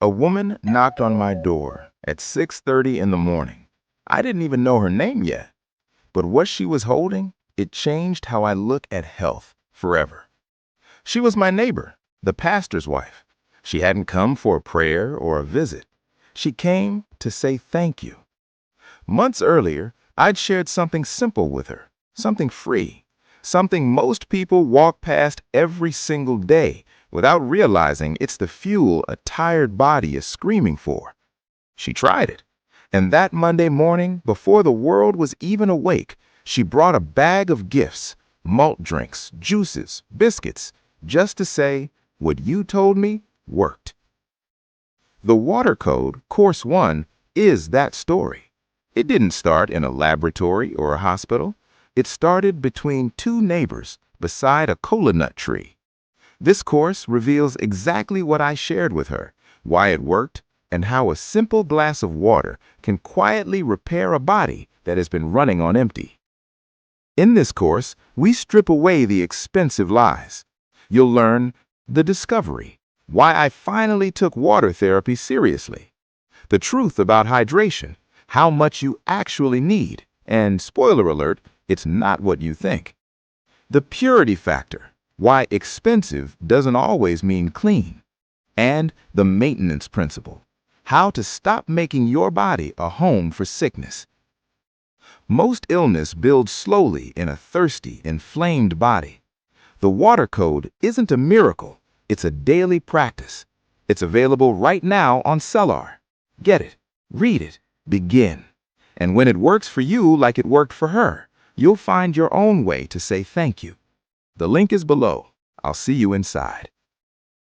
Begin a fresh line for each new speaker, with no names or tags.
A woman knocked on my door at 6:30 in the morning. I didn't even know her name yet, but what she was holding, it changed how I look at health forever. She was my neighbor, the pastor's wife. She hadn't come for a prayer or a visit. She came to say thank you. Months earlier, I'd shared something simple with her, something free, something most people walk past every single day without realizing it's the fuel a tired body is screaming for. She tried it, and that Monday morning, before the world was even awake, she brought a bag of gifts, malt drinks, juices, biscuits, just to say, what you told me worked. The Water Code, Course 1, is that story. It didn't start in a laboratory or a hospital. It started between two neighbors beside a kolanut tree. This course reveals exactly what I shared with her, why it worked, and how a simple glass of water can quietly repair a body that has been running on empty. In this course, we strip away the expensive lies. You'll learn the discovery, why I finally took water therapy seriously, the truth about hydration, how much you actually need, and spoiler alert, it's not what you think. The purity factor, why expensive doesn't always mean clean. And the maintenance principle, how to stop making your body a home for sickness. Most illness builds slowly in a thirsty, inflamed body. The Water Code isn't a miracle, it's a daily practice. It's available right now on Cellar. Get it, read it, begin. And when it works for you like it worked for her, you'll find your own way to say thank you. The link is below. I'll see you inside.